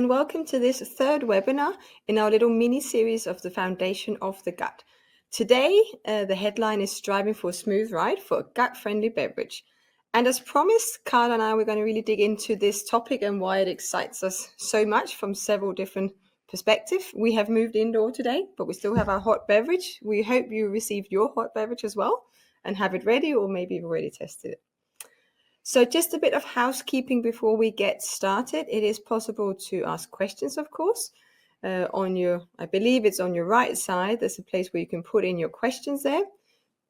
and welcome to this third webinar in our little mini-series of the foundation of the gut. Today, the headline is Striving for a Smooth Ride for a Gut-Friendly Beverage. And as promised, Kyle and I were going to really dig into this topic and why it excites us so much from several different perspectives. We have moved indoor today, but we still have our hot beverage. We hope you received your hot beverage as well and have it ready, or maybe you've already tested it. So just a bit of housekeeping before we get started. It is possible to ask questions, of course. I believe it's on your right side. There's a place where you can put in your questions there.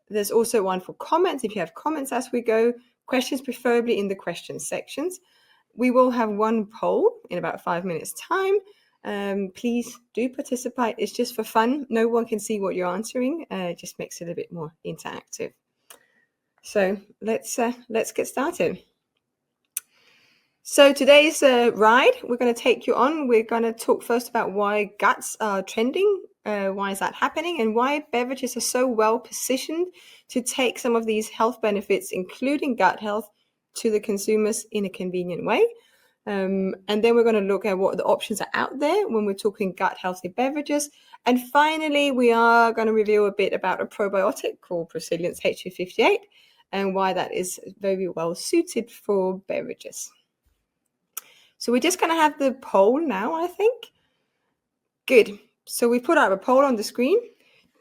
There's also one for comments. If you have comments as we go, questions preferably in the questions sections. We will have one poll in about 5 minutes time. Please do participate. It's just for fun. No one can see what you're answering. It just makes it a bit more interactive. So let's get started. So today's ride, we're going to take you on. We're going to talk first about why guts are trending, why is that happening, and why beverages are so well positioned to take some of these health benefits, including gut health, to the consumers in a convenient way. And then we're going to look at what the options are out there when we're talking gut healthy beverages. And finally, we are going to review a bit about a probiotic called Resilience H258 and why that is very well suited for beverages. So we're just going to have the poll now, I think. Good. So we put out a poll on the screen.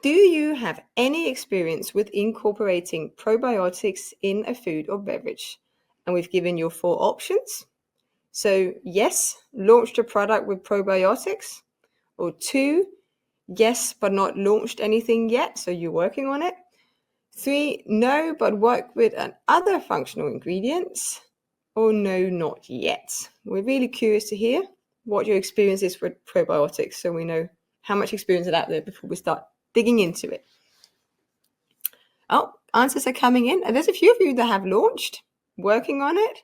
Do you have any experience with incorporating probiotics in a food or beverage? And we've given you 4 options. So yes, launched a product with probiotics. Or 2, yes, but not launched anything yet, so you're working on it. 3, no, but work with other functional ingredients. Or no, not yet. We're really curious to hear what your experience is with probiotics, so we know how much experience is out there before we start digging into it. Oh, answers are coming in, and there's a few of you that have launched, working on it.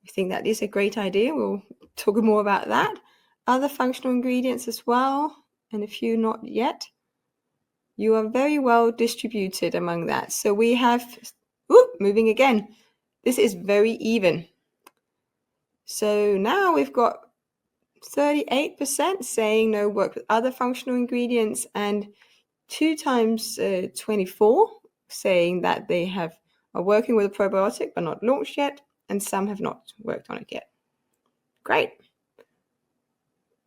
I think that is a great idea. We'll talk more about that. Other functional ingredients as well, and a few not yet. You are very well distributed among that. So we have, moving again. This is very even. So now we've got 38% saying no, work with other functional ingredients, and 2 times 24 saying that they are working with a probiotic but not launched yet, and some have not worked on it yet. Great.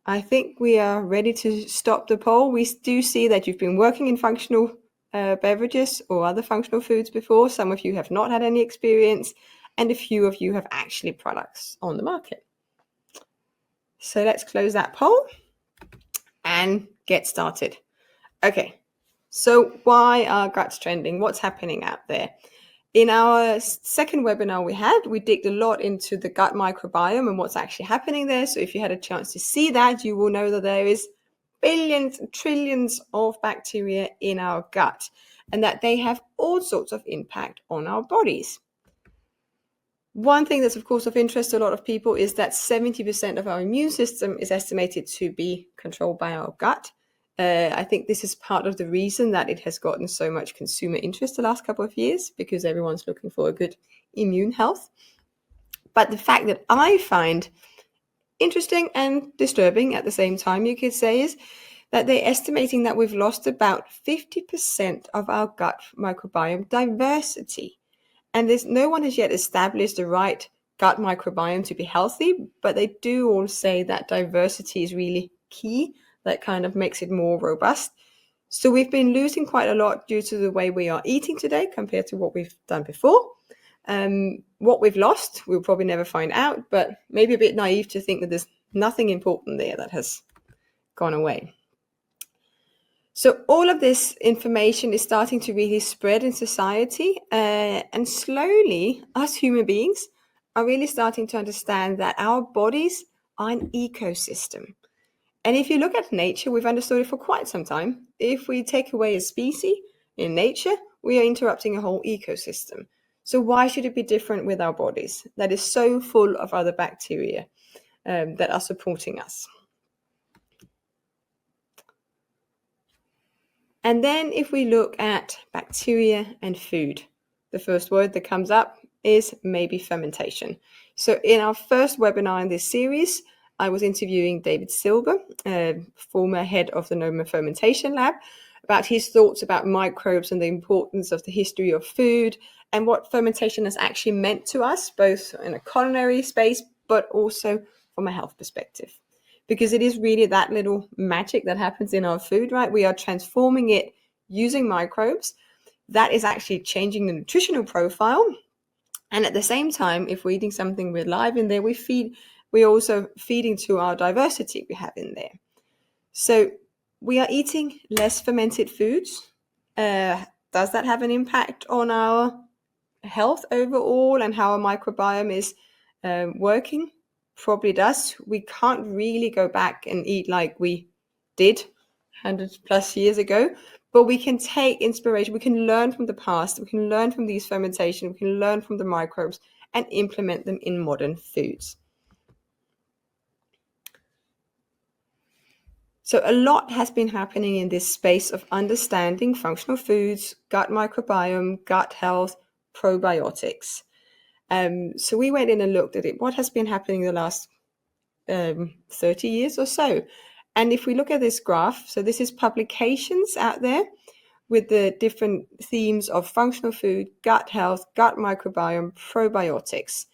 I think we are ready to stop the poll. We do see that you've been working in functional beverages or other functional foods before. Some of you have not had any experience, and a few of you have actually products on the market. So let's close that poll and get started. Okay, so why are guts trending? What's happening out there? In our second webinar we digged a lot into the gut microbiome and what's actually happening there. So if you had a chance to see that, you will know that there is billions and trillions of bacteria in our gut and that they have all sorts of impact on our bodies. One thing that's of course of interest to a lot of people is that 70% of our immune system is estimated to be controlled by our gut. I think this is part of the reason that it has gotten so much consumer interest the last couple of years, because everyone's looking for a good immune health. But the fact that I find interesting and disturbing at the same time, you could say, is that they're estimating that we've lost about 50% of our gut microbiome diversity. And no one has yet established the right gut microbiome to be healthy, but they do all say that diversity is really key. That kind of makes it more robust. So we've been losing quite a lot due to the way we are eating today compared to what we've done before. What we've lost, we'll probably never find out, but maybe a bit naive to think that there's nothing important there that has gone away. So all of this information is starting to really spread in society, and slowly us human beings are really starting to understand that our bodies are an ecosystem. And if you look at nature, we've understood it for quite some time. If we take away a species in nature, we are interrupting a whole ecosystem. So why should it be different with our bodies that is so full of other bacteria that are supporting us? And then if we look at bacteria and food, the first word that comes up is maybe fermentation. So in our first webinar in this series, I was interviewing David Silver, former head of the Noma Fermentation Lab, about his thoughts about microbes and the importance of the history of food and what fermentation has actually meant to us, both in a culinary space, but also from a health perspective. Because it is really that little magic that happens in our food, right? We are transforming it using microbes. That is actually changing the nutritional profile. And at the same time, if we're eating something with live in there, we're also feeding to our diversity we have in there. So we are eating less fermented foods. Does that have an impact on our health overall and how our microbiome is working? Probably does. We can't really go back and eat like we did 100 plus years ago, but we can take inspiration. We can learn from the past. We can learn from these fermentation. We can learn from the microbes and implement them in modern foods. So a lot has been happening in this space of understanding functional foods, gut microbiome, gut health, probiotics. So we went in and looked at it. What has been happening in the last 30 years or so? And if we look at this graph, so this is publications out there with the different themes of functional food, gut health, gut microbiome, probiotics.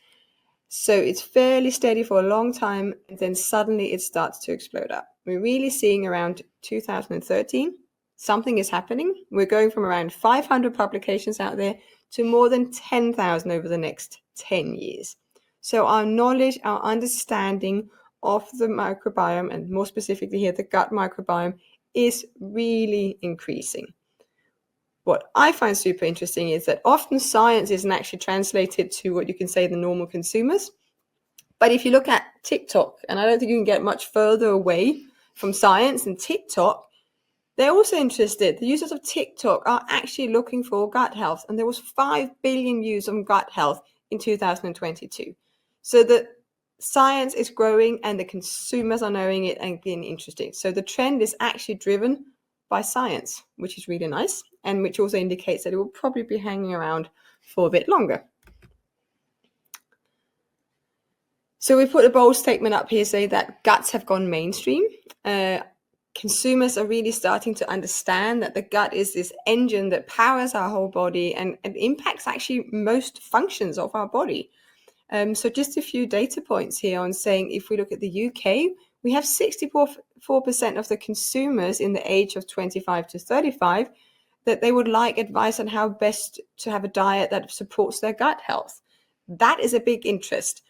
So it's fairly steady for a long time, and then suddenly it starts to explode up. We're really seeing around 2013, something is happening. We're going from around 500 publications out there to more than 10,000 over the next 10 years. So our knowledge, our understanding of the microbiome, and more specifically here, the gut microbiome, is really increasing. What I find super interesting is that often science isn't actually translated to what you can say the normal consumers. But if you look at TikTok, and I don't think you can get much further away from science and TikTok, they're also interested. The users of TikTok are actually looking for gut health, and there was 5 billion views on gut health in 2022. So the science is growing and the consumers are knowing it and being interested. So the trend is actually driven by science, which is really nice, and which also indicates that it will probably be hanging around for a bit longer. So we put a bold statement up here saying that guts have gone mainstream. Consumers are really starting to understand that the gut is this engine that powers our whole body and impacts actually most functions of our body. So just a few data points here on saying if we look at the UK, we have 64% of the consumers in the age of 25 to 35 that they would like advice on how best to have a diet that supports their gut health. That is a big interest.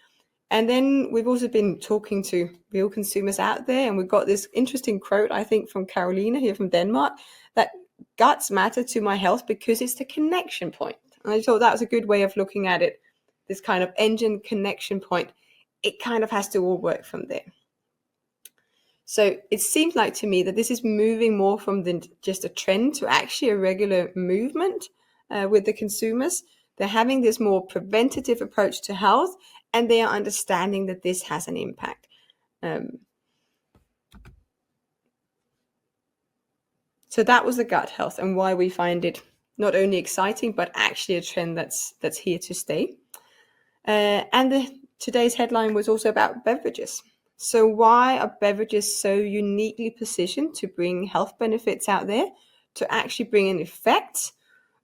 And then we've also been talking to real consumers out there, and we've got this interesting quote, I think, from Carolina here from Denmark, that guts matter to my health because it's the connection point. And I thought that was a good way of looking at it, this kind of engine connection point. It kind of has to all work from there. So it seems like to me that this is moving more from just a trend to actually a regular movement with the consumers. They're having this more preventative approach to health, and they are understanding that this has an impact. So that was the gut health and why we find it not only exciting, but actually a trend that's here to stay. Today's headline was also about beverages. So why are beverages so uniquely positioned to bring health benefits out there, to actually bring an effect?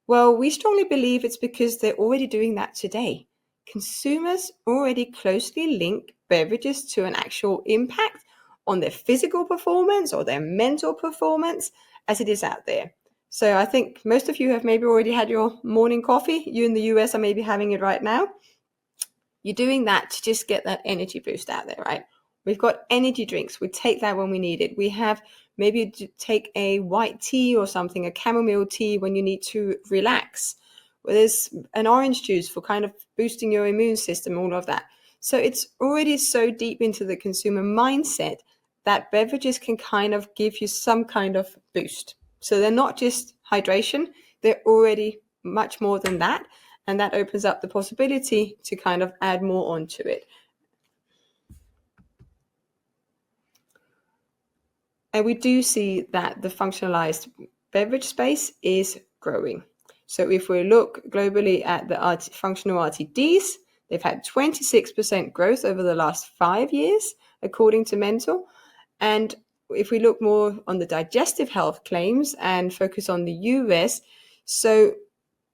Well, we strongly believe it's because they're already doing that today. Consumers already closely link beverages to an actual impact on their physical performance or their mental performance as it is out there. So I think most of you have maybe already had your morning coffee. You in the US are maybe having it right now. You're doing that to just get that energy boost out there, right? We've got energy drinks. We take that when we need it. We have maybe take a white tea or something, a chamomile tea when you need to relax. Well, there's an orange juice for kind of boosting your immune system, all of that. So it's already so deep into the consumer mindset that beverages can kind of give you some kind of boost. So they're not just hydration, they're already much more than that. And that opens up the possibility to kind of add more onto it. And we do see that the functionalized beverage space is growing. So if we look globally at the functional RTDs, they've had 26% growth over the last 5 years. according to Mental. And if we look more on the digestive health claims and focus on the US, so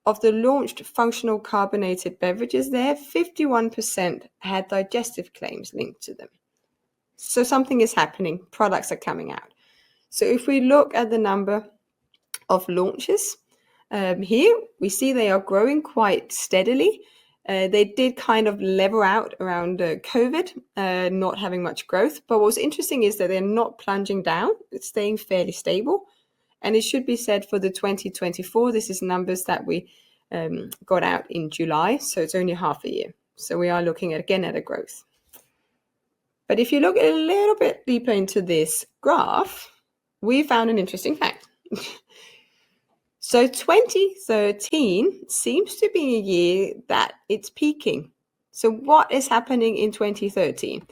of the launched functional carbonated beverages there, 51% had digestive claims linked to them. So something is happening, products are coming out. So if we look at the number of launches, here we see they are growing quite steadily. They did kind of level out around COVID, not having much growth. But what's interesting is that they're not plunging down. It's staying fairly stable. And it should be said for the 2024, this is numbers that we got out in July. So it's only half a year. So we are looking at, again, at a growth. But if you look a little bit deeper into this graph, we found an interesting fact. So 2013 seems to be a year that it's peaking. So what is happening in 2013?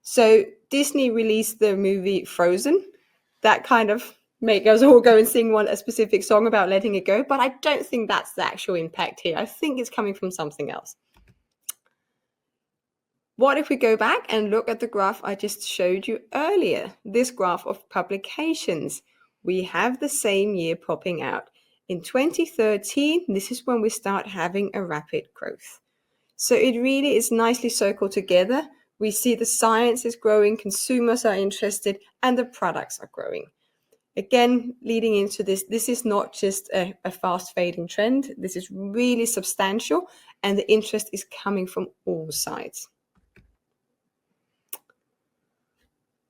So Disney released the movie Frozen. That kind of make us all go and sing a specific song about letting it go. But I don't think that's the actual impact here. I think it's coming from something else. What if we go back and look at the graph I just showed you earlier? This graph of publications. We have the same year popping out. In 2013, this is when we start having a rapid growth. So it really is nicely circled together. We see the science is growing, consumers are interested, and the products are growing. Again, leading into this is not just a fast fading trend. This is really substantial, and the interest is coming from all sides.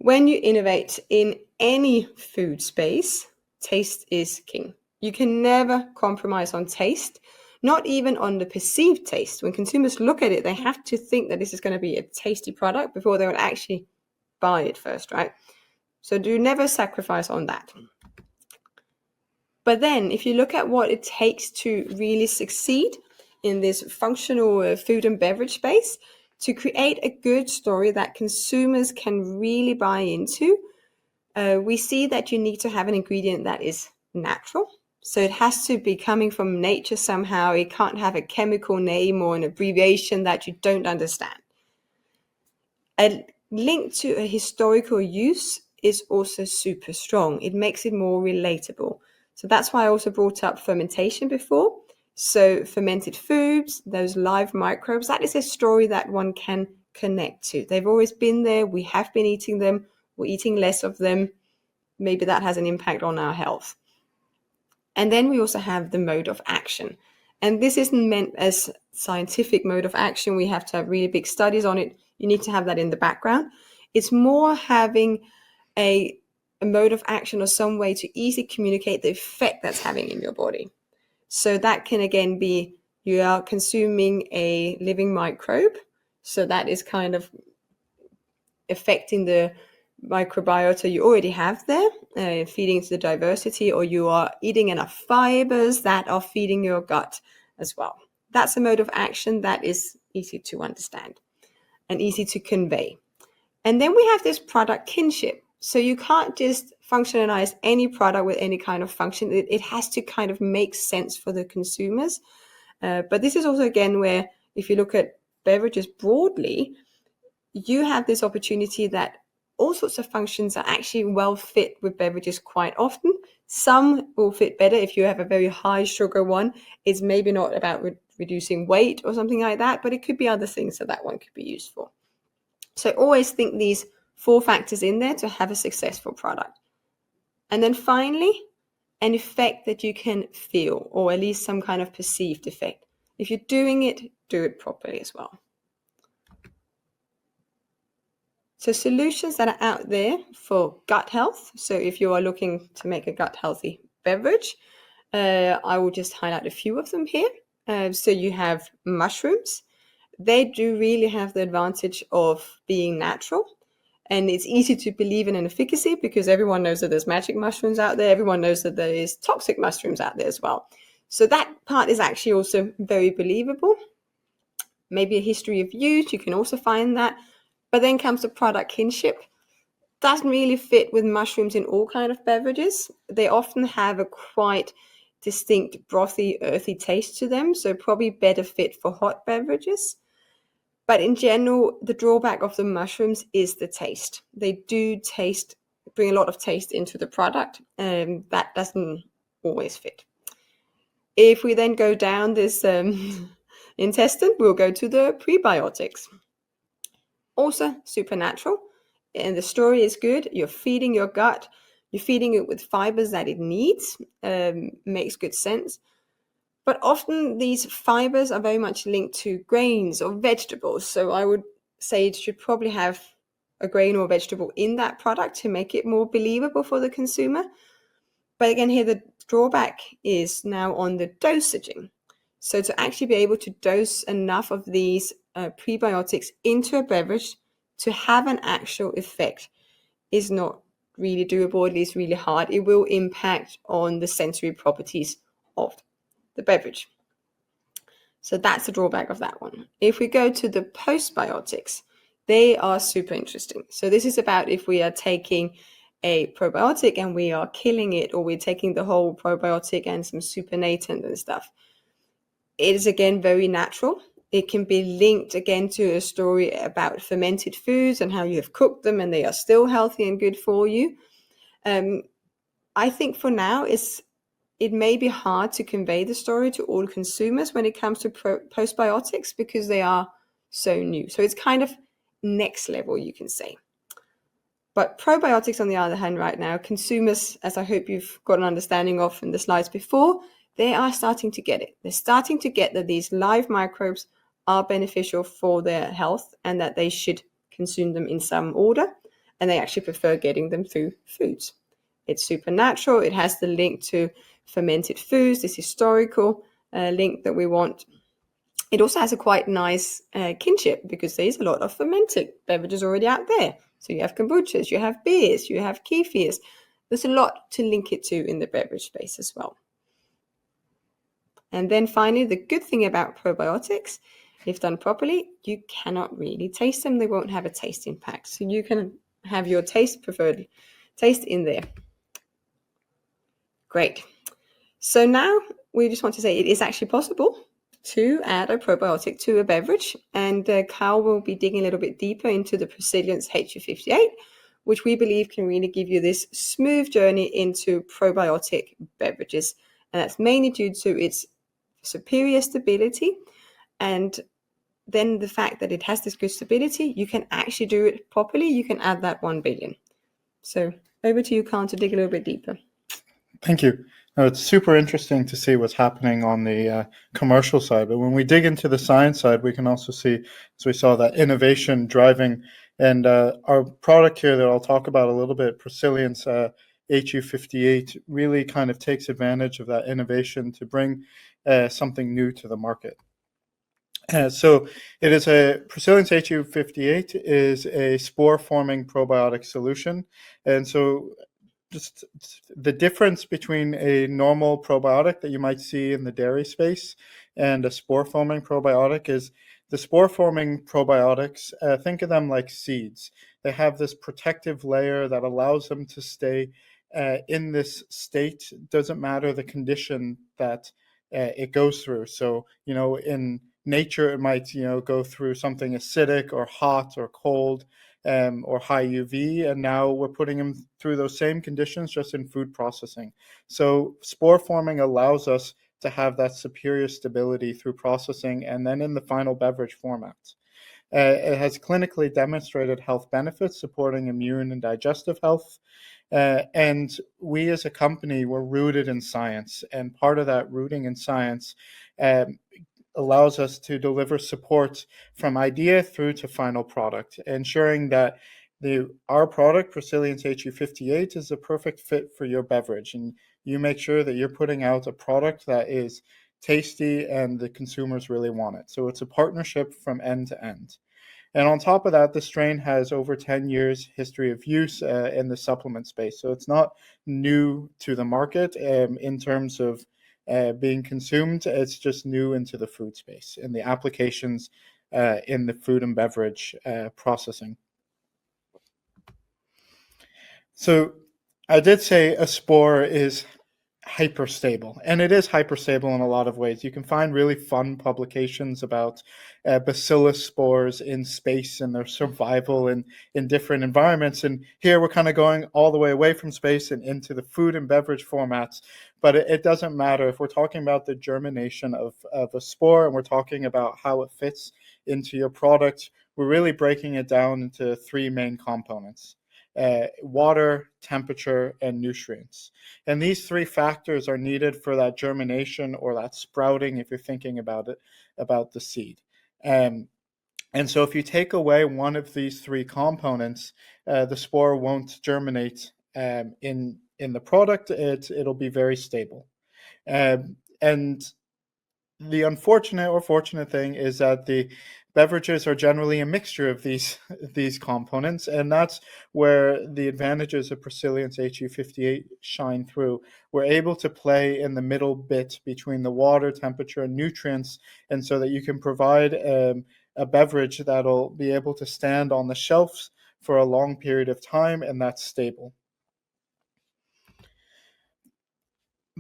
When you innovate in any food space, taste is king. You can never compromise on taste, not even on the perceived taste. When consumers look at it, they have to think that this is going to be a tasty product before they would actually buy it first, right? So do never sacrifice on that. But then if you look at what it takes to really succeed in this functional food and beverage space, to create a good story that consumers can really buy into, we see that you need to have an ingredient that is natural. So it has to be coming from nature somehow. It can't have a chemical name or an abbreviation that you don't understand. A link to a historical use is also super strong. It makes it more relatable. So that's why I also brought up fermentation before. So fermented foods, those live microbes, that is a story that one can connect to. They've always been there. We have been eating them. We're eating less of them. Maybe that has an impact on our health. And then we also have the mode of action. And this isn't meant as scientific mode of action. We have to have really big studies on it. You need to have that in the background. It's more having a mode of action or some way to easily communicate the effect that's having in your body. So that can again be you are consuming a living microbe. So that is kind of affecting the microbiota you already have there, feeding to the diversity, or you are eating enough fibers that are feeding your gut as well. That's a mode of action that is easy to understand and easy to convey. And then we have this product kinship. So you can't just functionalize any product with any kind of function. It has to kind of make sense for the consumers. But this is also, again, where if you look at beverages broadly, you have this opportunity that all sorts of functions are actually well fit with beverages quite often. Some will fit better if you have a very high sugar one. It's maybe not about reducing weight or something like that, but it could be other things that one could be used for. So always think these 4 factors in there to have a successful product. And then finally, an effect that you can feel, or at least some kind of perceived effect. If you're doing it, do it properly as well. So solutions that are out there for gut health. So if you are looking to make a gut healthy beverage, I will just highlight a few of them here. So you have mushrooms. They do really have the advantage of being natural. And it's easy to believe in an efficacy because everyone knows that there's magic mushrooms out there. Everyone knows that there is toxic mushrooms out there as well. So that part is actually also very believable. Maybe a history of use, you can also find that. But then comes the product kinship. Doesn't really fit with mushrooms in all kind of beverages. They often have a quite distinct brothy, earthy taste to them. So probably better fit for hot beverages. But in general, the drawback of the mushrooms is the taste. They do bring a lot of taste into the product, and that doesn't always fit. If we then go down this intestine, we'll go to the prebiotics. Also supernatural, and the story is good. You're feeding your gut, you're feeding it with fibers that it needs, makes good sense. But often these fibers are very much linked to grains or vegetables. So I would say it should probably have a grain or vegetable in that product to make it more believable for the consumer. But again, here the drawback is now on the dosaging. So to actually be able to dose enough of these prebiotics into a beverage to have an actual effect is not really doable, at least really hard. It will impact on the sensory properties of the beverage. So that's the drawback of that one. If we go to the postbiotics, they are super interesting. So this is about if we are taking a probiotic and we are killing it, or we're taking the whole probiotic and some supernatant and stuff. It is again very natural. It can be linked again to a story about fermented foods and how you have cooked them and they are still healthy and good for you. I think for now it may be hard to convey the story to all consumers when it comes to postbiotics because they are so new. So it's kind of next level, you can say. But probiotics, on the other hand, right now, consumers, as I hope you've got an understanding of in the slides before, they are starting to get it. They're starting to get that these live microbes are beneficial for their health and that they should consume them in some order. And they actually prefer getting them through foods. It's supernatural. It has the link to fermented foods, this historical link that we want. It also has a quite nice kinship because there's a lot of fermented beverages already out there. So you have kombuchas, you have beers, you have kefirs. There's a lot to link it to in the beverage space as well. And then finally, the good thing about probiotics, if done properly, you cannot really taste them. They won't have a taste impact. So you can have your preferred taste in there. Great. So now we just want to say it is actually possible to add a probiotic to a beverage. And Kyle will be digging a little bit deeper into the Prosilience HU58, which we believe can really give you this smooth journey into probiotic beverages. And that's mainly due to its superior stability. And then the fact that it has this good stability, you can actually do it properly. You can add that 1 billion. So over to you, Kyle, to dig a little bit deeper. Thank you. Now, it's super interesting to see what's happening on the commercial side. But when we dig into the science side, we can also see, as we saw, that innovation driving. And our product here that I'll talk about a little bit, Prosilience HU58, really kind of takes advantage of that innovation to bring something new to the market. So it is Prosilience HU58 is a spore-forming probiotic solution. And so just the difference between a normal probiotic that you might see in the dairy space and a spore-forming probiotic is the spore-forming probiotics, think of them like seeds. They have this protective layer that allows them to stay in this state. Doesn't matter the condition that it goes through. So, in nature, it might, go through something acidic or hot or cold. Or high UV, and now we're putting them through those same conditions just in food processing. So spore forming allows us to have that superior stability through processing and then in the final beverage format. It has clinically demonstrated health benefits supporting immune and digestive health. And we as a company, we're rooted in science, and part of that rooting in science allows us to deliver support from idea through to final product, ensuring that our product, Prosilience HU58, is a perfect fit for your beverage. And you make sure that you're putting out a product that is tasty and the consumers really want it. So it's a partnership from end to end. And on top of that, the strain has over 10 years history of use in the supplement space. So it's not new to the market in terms of being consumed. It's just new into the food space and the applications in the food and beverage processing. So I did say a spore hyperstable, and it is hyperstable in a lot of ways. You can find really fun publications about bacillus spores in space and their survival in different environments. And here we're kind of going all the way away from space and into the food and beverage formats. But it doesn't matter if we're talking about the germination of a spore and we're talking about how it fits into your product. We're really breaking it down into three main components: water, temperature, and nutrients. And these three factors are needed for that germination or that sprouting, if you're thinking about it, about the seed. And so if you take away one of these three components, the spore won't germinate in the product. It'll be very stable. And the unfortunate or fortunate thing is that the beverages are generally a mixture of these components, and that's where the advantages of Prosilience HU58 shine through. We're able to play in the middle bit between the water, temperature, and nutrients, and so that you can provide a beverage that'll be able to stand on the shelves for a long period of time, and that's stable.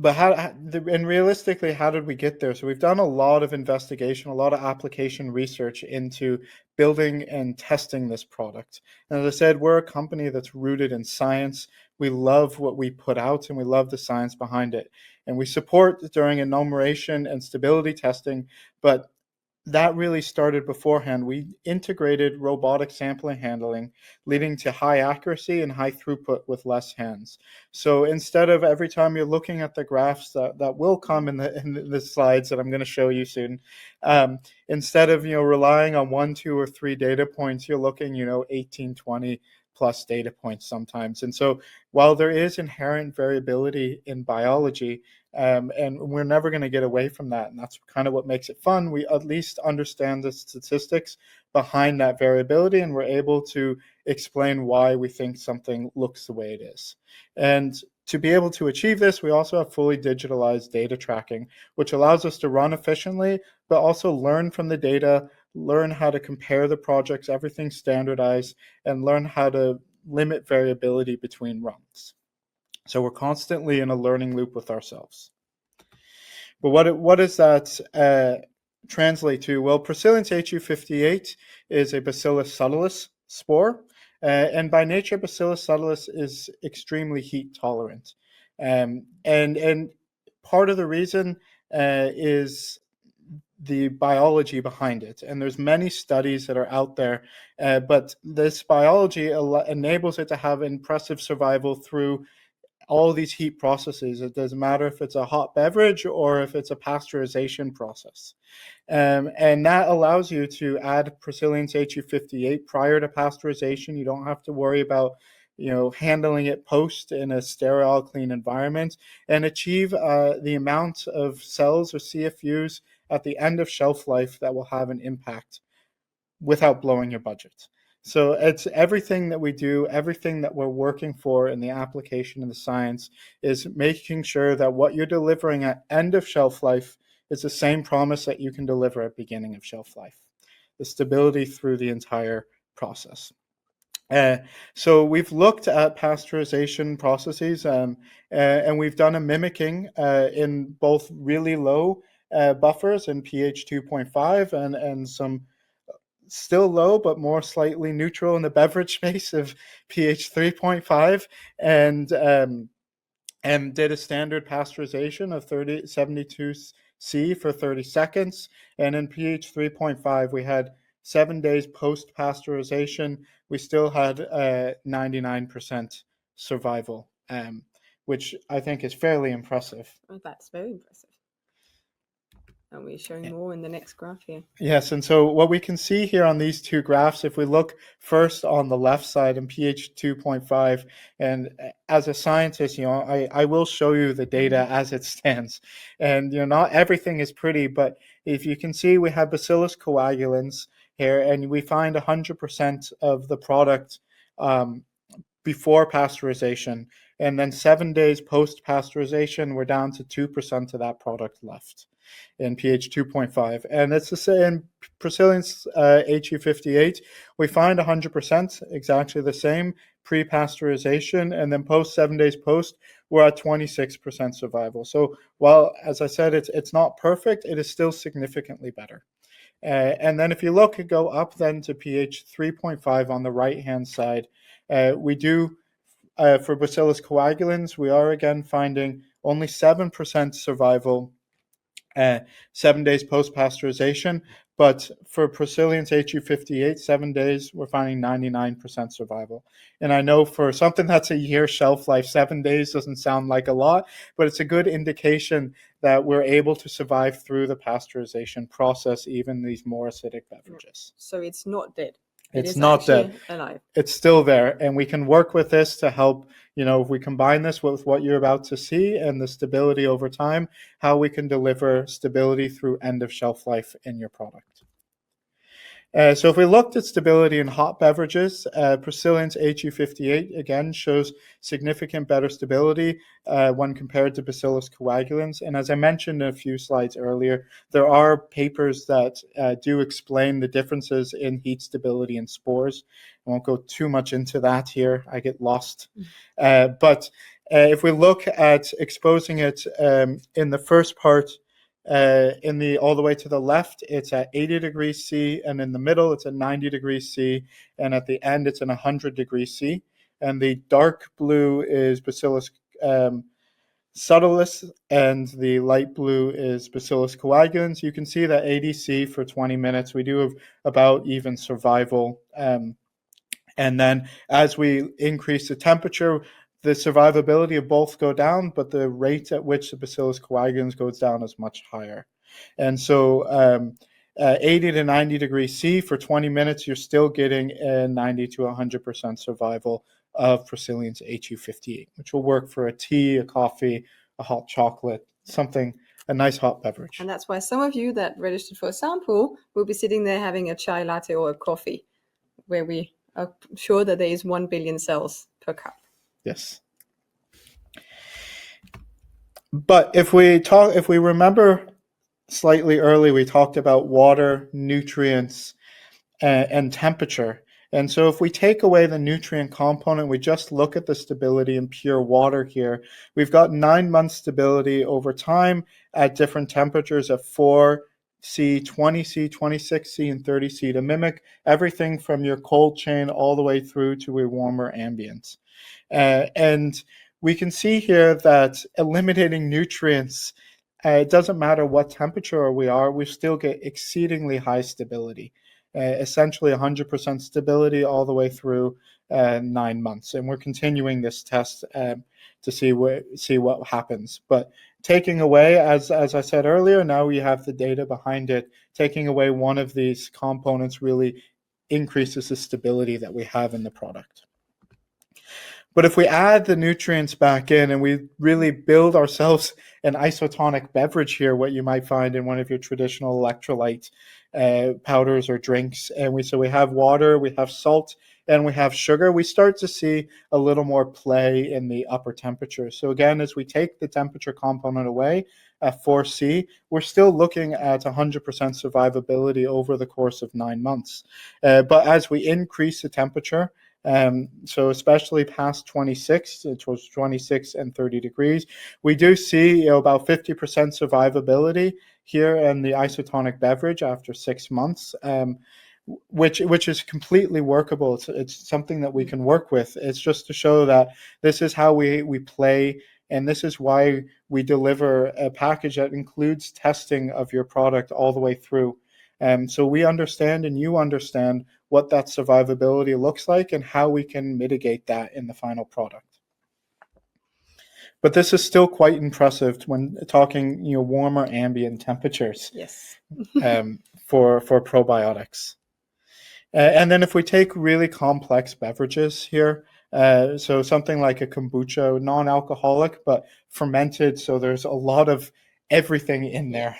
But and realistically, how did we get there? So we've done a lot of investigation, a lot of application research into building and testing this product. And as I said, we're a company that's rooted in science. We love what we put out and we love the science behind it. And we support during enumeration and stability testing, but that really started beforehand. We integrated robotic sampling handling, leading to high accuracy and high throughput with less hands. So instead of every time you're looking at the graphs that will come in the slides that I'm going to show you soon, instead of relying on 1, 2, or 3 data points, you're looking 18, 20 plus data points sometimes. And so while there is inherent variability in biology, and we're never going to get away from that, and that's kind of what makes it fun, we at least understand the statistics behind that variability, and we're able to explain why we think something looks the way it is. And to be able to achieve this, we also have fully digitalized data tracking, which allows us to run efficiently, but also learn from the data, learn how to compare the projects, everything standardized, and learn how to limit variability between runs. So we're constantly in a learning loop with ourselves. But what does that translate to? Well, Prosilience HU58 is a Bacillus subtilis spore. And by nature, Bacillus subtilis is extremely heat tolerant. And part of the reason is the biology behind it. And there's many studies that are out there, but this biology enables it to have impressive survival through all these heat processes. It doesn't matter if it's a hot beverage or if it's a pasteurization process. And that allows you to add Prosilience HU58 prior to pasteurization. You don't have to worry about handling it post in a sterile, clean environment, and achieve the amount of cells or CFUs at the end of shelf life that will have an impact without blowing your budget. So it's everything that we do, everything that we're working for in the application and the science is making sure that what you're delivering at end of shelf life is the same promise that you can deliver at beginning of shelf life. The stability through the entire process. So we've looked at pasteurization processes, and we've done a mimicking in both really low buffers in pH 2.5 and some still low but more slightly neutral in the beverage space of pH 3.5, and did a standard pasteurization of 72C for 30 seconds. And in pH 3.5, we had 7 days post pasteurization. We still had 99% survival, which I think is fairly impressive. Oh, that's very impressive. And we're showing more in the next graph here. Yes, and so what we can see here on these two graphs, if we look first on the left side in pH 2.5, and as a scientist, I will show you the data as it stands. And not everything is pretty, but if you can see, we have Bacillus coagulans here, and we find 100% of the product before pasteurization. And then 7 days post pasteurization, we're down to 2% of that product left in pH 2.5. And it's the same Prosilience HU58. We find 100% exactly the same pre-pasteurization, and then 7 days post, we're at 26% survival. So while, as I said, it's not perfect, it is still significantly better. And then if you go up then to pH 3.5 on the right-hand side, we do, for Bacillus coagulans, we are again finding only 7% survival 7 days post-pasteurization. But for Procillians HU58, 7 days, we're finding 99% survival. And I know for something that's a year shelf life, 7 days doesn't sound like a lot, but it's a good indication that we're able to survive through the pasteurization process, even these more acidic beverages. So it's not dead. It's not dead. Alive. It's still there, and we can work with this to help, if we combine this with what you're about to see and the stability over time, how we can deliver stability through end of shelf life in your product. So if we looked at stability in hot beverages, Procillians HU58 again shows significant better stability when compared to Bacillus coagulans. And as I mentioned a few slides earlier, there are papers that do explain the differences in heat stability in spores. I won't go too much into that here. I get lost. But if we look at exposing it in the first part, all the way to the left, it's at 80 degrees C, and in the middle, it's at 90 degrees C, and at the end, it's at 100 degrees C. And the dark blue is Bacillus subtilis, and the light blue is Bacillus coagulans. You can see that 80 C for 20 minutes, we do have about even survival. And then as we increase the temperature, the survivability of both go down, but the rate at which the Bacillus coagulans goes down is much higher. And so 80 to 90 degrees C for 20 minutes, you're still getting a 90 to 100% survival of Procillians HU58, which will work for a tea, a coffee, a hot chocolate, a nice hot beverage. And that's why some of you that registered for a sample will be sitting there having a chai latte or a coffee, where we are sure that there is 1 billion cells per cup. Yes. But if we remember slightly early, we talked about water, nutrients, and temperature. And so if we take away the nutrient component, we just look at the stability in pure water here. We've got 9 months stability over time at different temperatures of 4C, 20C, 26C, and 30C to mimic everything from your cold chain all the way through to a warmer ambient. And we can see here that eliminating nutrients, it doesn't matter what temperature we still get exceedingly high stability, essentially 100% stability all the way through 9 months. And we're continuing this test to see what happens. But taking away, as I said earlier, now we have the data behind it. Taking away one of these components really increases the stability that we have in the product. But if we add the nutrients back in and we really build ourselves an isotonic beverage here, what you might find in one of your traditional electrolyte powders or drinks, and we have water, we have salt, and we have sugar, we start to see a little more play in the upper temperature. So again, as we take the temperature component away at 4C, we're still looking at 100% survivability over the course of 9 months. But as we increase the temperature, so especially past 26, towards 26 and 30 degrees, we do see about 50% survivability here in the isotonic beverage after 6 months, which is completely workable. It's something that we can work with. It's just to show that this is how we play, and this is why we deliver a package that includes testing of your product all the way through. So we understand and you understand what that survivability looks like and how we can mitigate that in the final product. But this is still quite impressive when talking, warmer ambient temperatures. Yes. for probiotics. And then if we take really complex beverages here, so something like a kombucha, non-alcoholic but fermented, so there's a lot of everything in there.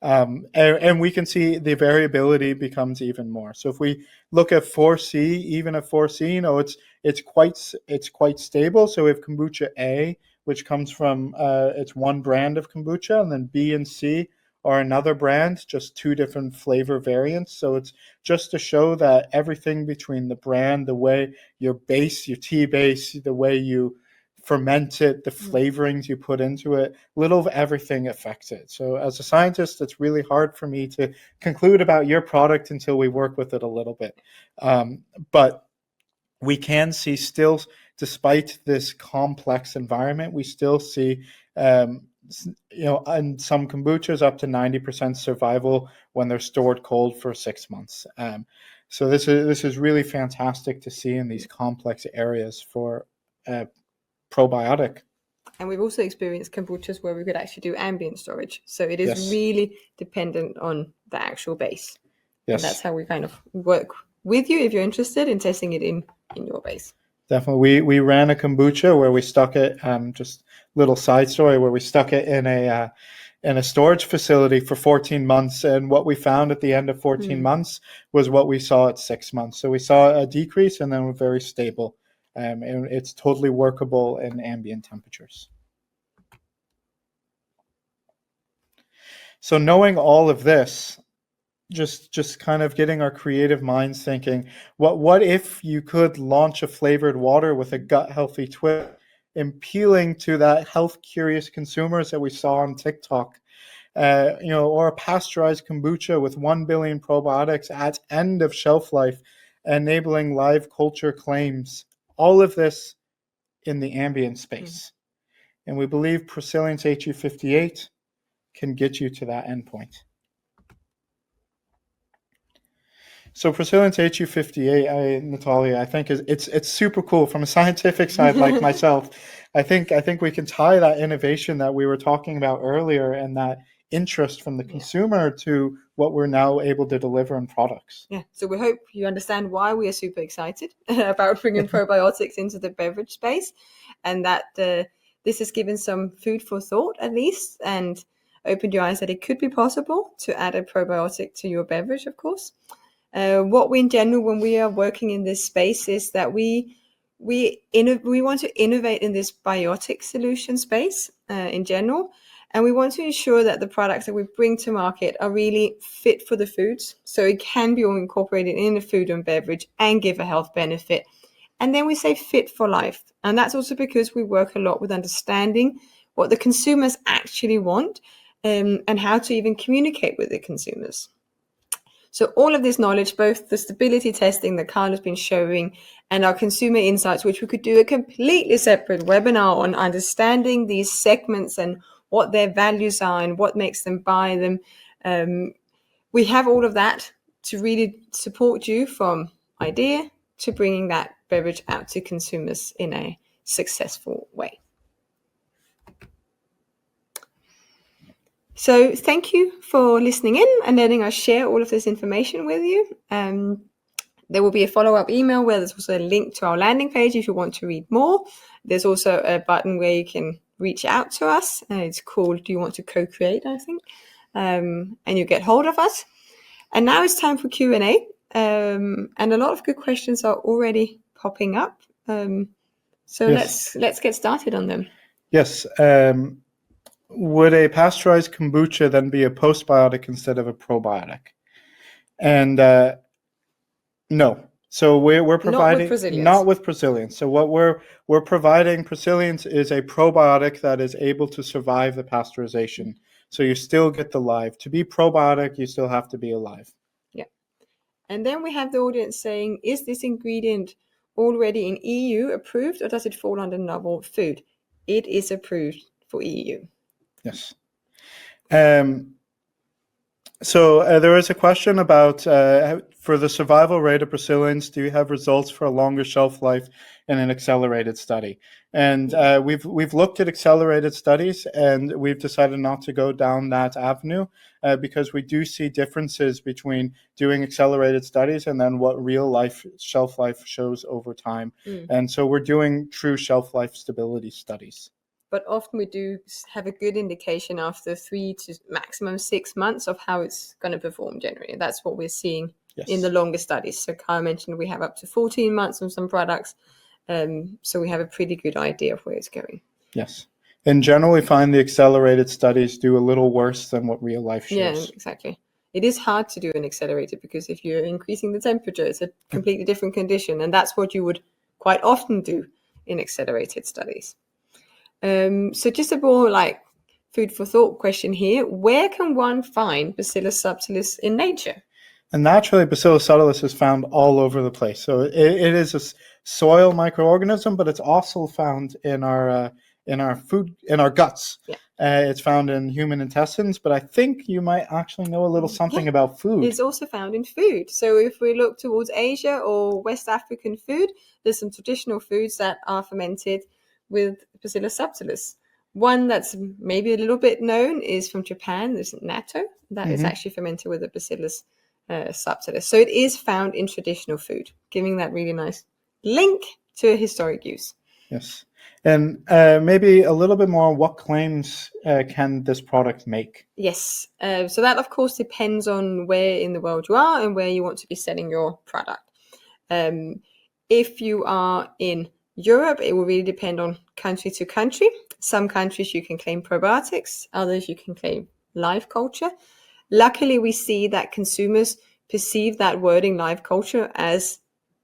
And we can see the variability becomes even more. So if we look at 4C, even at 4C, it's quite stable. So we have kombucha A, which comes from it's one brand of kombucha, and then B and C are another brand, just 2 different flavor variants. So it's just to show that everything between the brand, the way your tea base, the way you ferment it, the flavorings you put into it, little of everything affects it. So as a scientist, it's really hard for me to conclude about your product until we work with it a little bit. But we can see still, despite this complex environment, we still see, in some kombuchas up to 90% survival when they're stored cold for 6 months. So this is really fantastic to see in these complex areas for probiotic. And we've also experienced kombuchas where we could actually do ambient storage. So it is Yes. really dependent on the actual base. Yes. And that's how we kind of work with you if you're interested in testing it in your base. Definitely. We ran a kombucha where we stuck it, just little side story, where we stuck it in a storage facility for 14 months. And what we found at the end of 14 months was what we saw at 6 months. So we saw a decrease and then we're very stable. And it's totally workable in ambient temperatures. So knowing all of this, just kind of getting our creative minds thinking, what if you could launch a flavored water with a gut healthy twist, appealing to that health curious consumers that we saw on TikTok, or a pasteurized kombucha with 1 billion probiotics at end of shelf life, enabling live culture claims, all of this in the ambient space. And we believe Prosilience HU58 can get you to that endpoint. So Prosilience HU58, Nathalia, I think it's super cool from a scientific side, like myself. I think we can tie that innovation that we were talking about earlier and that interest from the consumer to what we're now able to deliver in products. Yeah, so we hope you understand why we are super excited about bringing probiotics into the beverage space, and that this has given some food for thought at least, and opened your eyes that it could be possible to add a probiotic to your beverage, of course. What we in general, when we are working in this space, is that we want to innovate in this biotic solution space in general, and we want to ensure that the products that we bring to market are really fit for the foods, so it can be all incorporated in the food and beverage and give a health benefit. And then we say fit for life, and that's also because we work a lot with understanding what the consumers actually want, and how to even communicate with the consumers. So all of this knowledge, both the stability testing that Kyle has been showing and our consumer insights, which we could do a completely separate webinar on, understanding these segments and what their values are and what makes them buy them. We have all of that to really support you from idea to bringing that beverage out to consumers in a successful way. So thank you for listening in and letting us share all of this information with you. There will be a follow-up email where there's also a link to our landing page if you want to read more. There's also a button where you can reach out to us. It's called Do You Want to Co-Create, I think. And you get hold of us. And now it's time for Q&A. And a lot of good questions are already popping up. So yes. let's get started on them. Yes. Would a pasteurized kombucha then be a postbiotic instead of a probiotic? And no. So we're providing not with Prosilience. So what we're providing, Prosilience is a probiotic that is able to survive the pasteurization. So you still get the live. To be probiotic, you still have to be alive. Yeah. And then we have the audience saying, is this ingredient already in EU approved, or does it fall under novel food? It is approved for EU. Yes. So there is a question about for the survival rate of Prosilience, do you have results for a longer shelf life in an accelerated study? And we've looked at accelerated studies, and we've decided not to go down that avenue because we do see differences between doing accelerated studies and then what real life shelf life shows over time. And so we're doing true shelf life stability studies. But often we do have a good indication after 3 to maximum 6 months of how it's going to perform generally. That's what we're seeing in the longer studies. So Kyle mentioned we have up to 14 months on some products. So we have a pretty good idea of where it's going. Yes. And generally find the accelerated studies do a little worse than what real life shows. Yeah, exactly. It is hard to do an accelerated because if you're increasing the temperature, it's a completely different condition. And that's what you would quite often do in accelerated studies. So just a more like food for thought question here. Where can one find Bacillus subtilis in nature? And naturally, Bacillus subtilis is found all over the place. So it is a soil microorganism, but it's also found in our food, in our guts. Yeah. It's found in human intestines, but I think you might actually know a little something about food. It's also found in food. So if we look towards Asia or West African food, there's some traditional foods that are fermented with Bacillus subtilis. One that's maybe a little bit known is from Japan. There's natto that is actually fermented with a Bacillus subtilis. So it is found in traditional food, giving that really nice link to a historic use. Yes. And maybe a little bit more, what claims can this product make? Yes. So that, of course, depends on where in the world you are and where you want to be selling your product. If you are in Europe, it will really depend on country to country. Some countries you can claim probiotics, others you can claim live culture. Luckily, we see that consumers perceive that wording live culture as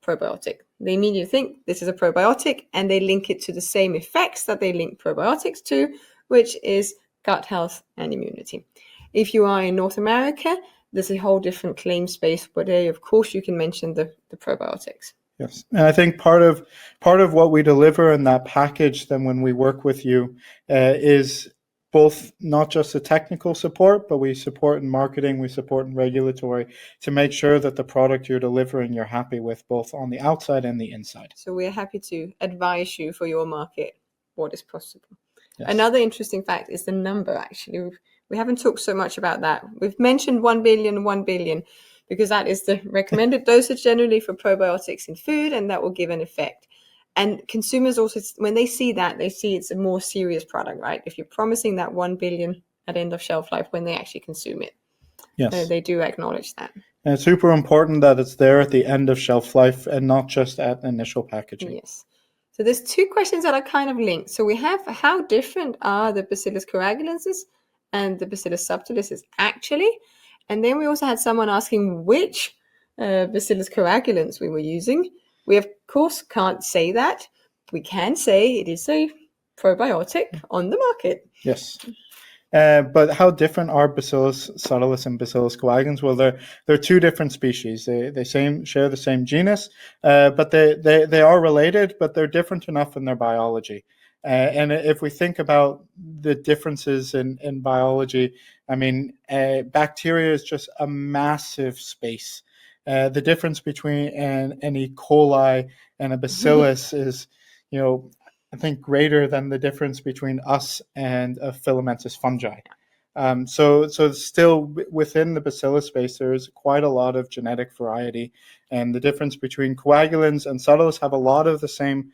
probiotic. They immediately think this is a probiotic, and they link it to the same effects that they link probiotics to, which is gut health and immunity. If you are in North America, there's a whole different claim space where they, of course, you can mention the probiotics. Yes, and I think part of what we deliver in that package, then when we work with you, is both not just the technical support, but we support in marketing, we support in regulatory to make sure that the product you're delivering you're happy with, both on the outside and the inside. So we're happy to advise you for your market what is possible. Yes. Another interesting fact is the number, actually. We haven't talked so much about that. We've mentioned 1 billion, because that is the recommended dosage generally for probiotics in food, and that will give an effect. And consumers also, when they see that, they see it's a more serious product, right? If you're promising that 1 billion at end of shelf life, when they actually consume it, yes, they do acknowledge that. And it's super important that it's there at the end of shelf life and not just at initial packaging. Yes. So there's two questions that are kind of linked. So we have, how different are the Bacillus coagulensis and the Bacillus subtilis actually? And then we also had someone asking which Bacillus coagulans we were using. We, of course, can't say that. We can say it is a probiotic on the market. Yes. But how different are Bacillus subtilis and Bacillus coagulans? Well, they're two different species. They share the same genus, but they are related, but they're different enough in their biology. And if we think about the differences in biology, I mean, bacteria is just a massive space. The difference between an E. coli and a bacillus is, I think, greater than the difference between us and a filamentous fungi. So still within the bacillus space, there is quite a lot of genetic variety, and the difference between coagulans and subtilis have a lot of the same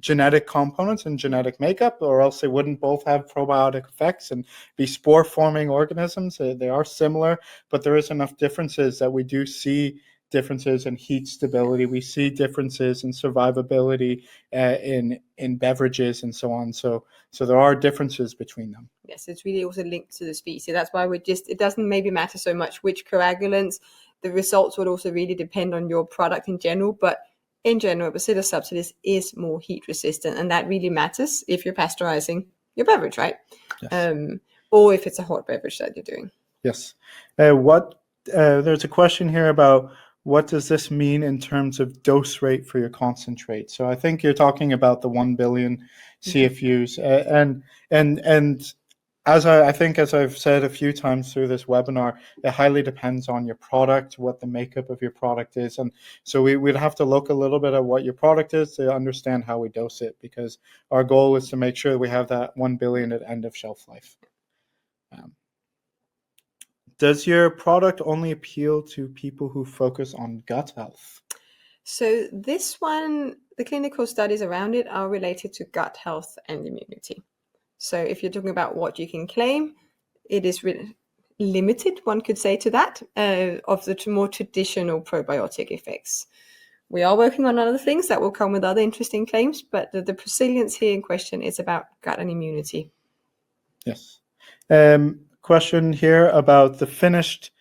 genetic components and genetic makeup, or else they wouldn't both have probiotic effects and be spore-forming organisms. They are similar, but there is enough differences that we do see differences in heat stability. We see differences in survivability in beverages and so on. So there are differences between them. Yes, it's really also linked to the species. That's why it doesn't maybe matter so much which coagulants. The results would also really depend on your product in general, but in general, Bacillus subtilis is more heat resistant, and that really matters if you're pasteurizing your beverage, right? Yes. Or if it's a hot beverage that you're doing. Yes. There's a question here about what does this mean in terms of dose rate for your concentrate? So I think you're talking about the 1 billion CFUs, and as I've said a few times through this webinar, it highly depends on your product, what the makeup of your product is. And so we'd have to look a little bit at what your product is to understand how we dose it, because our goal is to make sure we have that 1 billion at end of shelf life. Does your product only appeal to people who focus on gut health? So this one, the clinical studies around it are related to gut health and immunity. So if you're talking about what you can claim, it is limited, one could say, to that, of the more traditional probiotic effects. We are working on other things that will come with other interesting claims, but the resilience here in question is about gut and immunity. Yes. Question here about the finished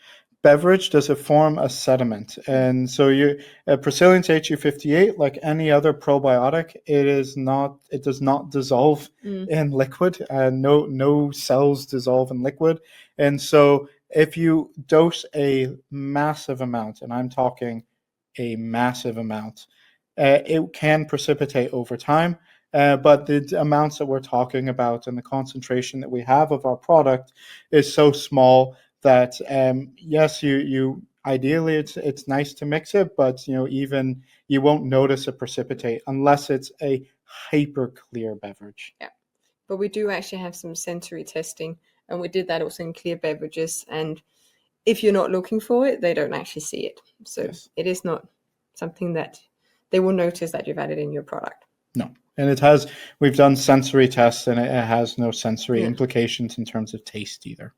beverage, does it form a sediment? And so Procyllian's HU58, like any other probiotic, it does not dissolve in liquid. No cells dissolve in liquid. And so if you dose a massive amount, and I'm talking a massive amount, it can precipitate over time. But the amounts that we're talking about and the concentration that we have of our product is so small that yes, you ideally it's nice to mix it, but even you won't notice it precipitate unless it's a hyper clear beverage. Yeah, but we do actually have some sensory testing, and we did that also in clear beverages. And if you're not looking for it, they don't actually see it. So yes, it is not something that they will notice that you've added in your product. No. And we've done sensory tests, and it has no sensory implications in terms of taste either.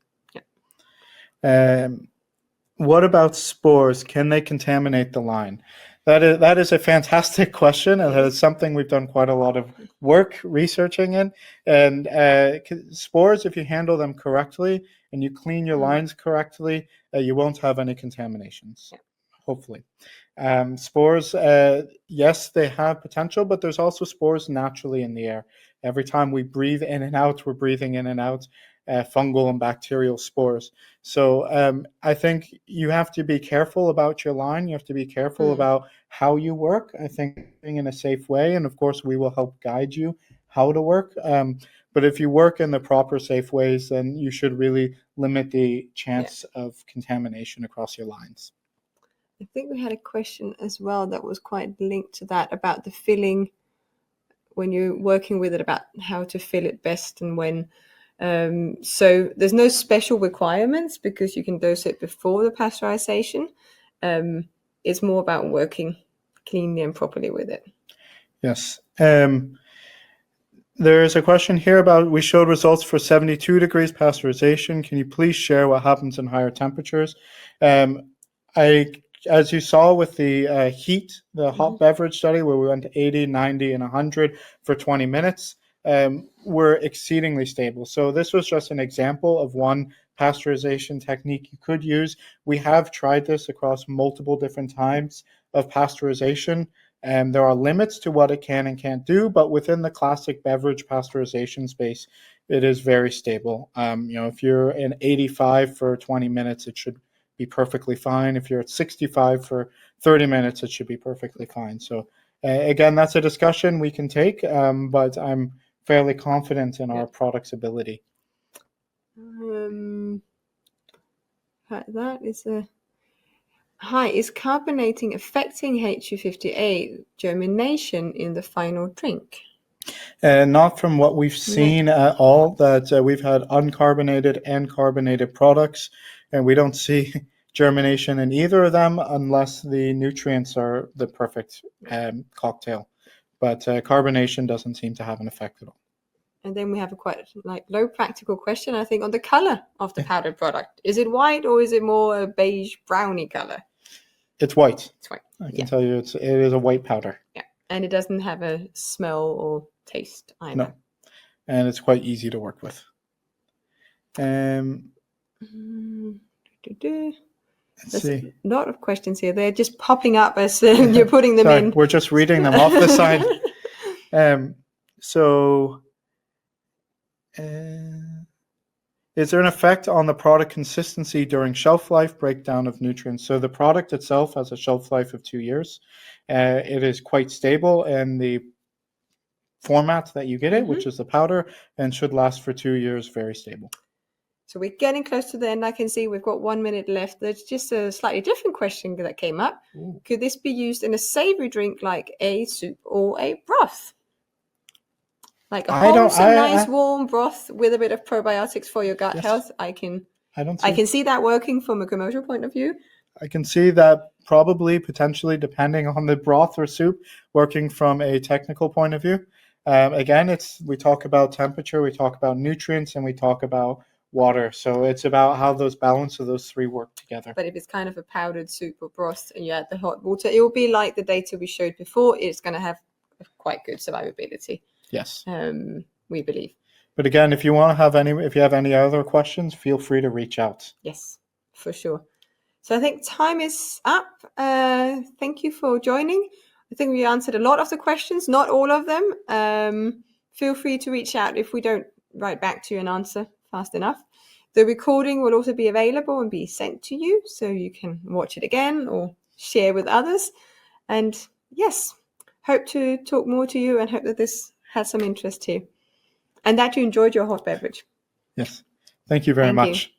Yeah. What about spores? Can they contaminate the line? That is a fantastic question, and that is something we've done quite a lot of work researching in. And spores, if you handle them correctly and you clean your lines correctly, you won't have any contaminations, hopefully. Spores, yes, they have potential, but there's also spores naturally in the air. Every time we breathe in and out, we're breathing in and out fungal and bacterial spores. So I think you have to be careful about your line. You have to be careful about how you work. I think in a safe way, and of course we will help guide you how to work. But if you work in the proper, safe ways, then you should really limit the chance of contamination across your lines. I think we had a question as well that was quite linked to that about the filling when you're working with it, about how to fill it best and when. So there's no special requirements because you can dose it before the pasteurization. It's more about working cleanly and properly with it. Yes. There's a question here about, we showed results for 72 degrees pasteurization. Can you please share what happens in higher temperatures? As you saw with the heat, the hot beverage study where we went to 80, 90, and 100 for 20 minutes, were exceedingly stable. So this was just an example of one pasteurization technique you could use. We have tried this across multiple different types of pasteurization. There are limits to what it can and can't do, but within the classic beverage pasteurization space, it is very stable. If you're in 85 for 20 minutes, it should be perfectly fine. If you're at 65 for 30 minutes, it should be perfectly fine. So again, that's a discussion we can take, but I'm fairly confident in our product's ability. That is a... Hi, is carbonating affecting HU58 germination in the final drink? Not from what we've seen at all. That we've had uncarbonated and carbonated products, and we don't see germination in either of them unless the nutrients are the perfect cocktail. But carbonation doesn't seem to have an effect at all. And then we have a quite low practical question, I think, on the color of the powdered product. Is it white or is it more a beige browny color? It's white. It's white. I can tell you it is a white powder. Yeah, and it doesn't have a smell or taste either. No, and it's quite easy to work with. Let's see. A lot of questions here. They're just popping up as you're putting them in. We're just reading them off the side. Is there an effect on the product consistency during shelf life, breakdown of nutrients? So the product itself has a shelf life of 2 years. It is quite stable in the format that you get it, which is the powder, and should last for 2 years, very stable. So we're getting close to the end. I can see we've got 1 minute left. There's just a slightly different question that came up. Ooh. Could this be used in a savory drink like a soup or a broth? Like a wholesome, nice, warm broth with a bit of probiotics for your gut health. I can see that working from a commercial point of view. I can see that probably, potentially, depending on the broth or soup, working from a technical point of view. Again, we talk about temperature, we talk about nutrients, and we talk about water. So it's about how those balance of those three work together. But if it's kind of a powdered soup or broth and you add the hot water, it will be like the data we showed before. It's going to have quite good survivability. Yes. We believe. But again, if you have any other questions, feel free to reach out. Yes, for sure. So I think time is up. Thank you for joining. I think we answered a lot of the questions, not all of them. Feel free to reach out if we don't write back to you an answer fast enough. The recording will also be available and be sent to you, so you can watch it again or share with others. And yes, hope to talk more to you and hope that this has some interest to you and that you enjoyed your hot beverage. Yes. Thank you very Thank you. much.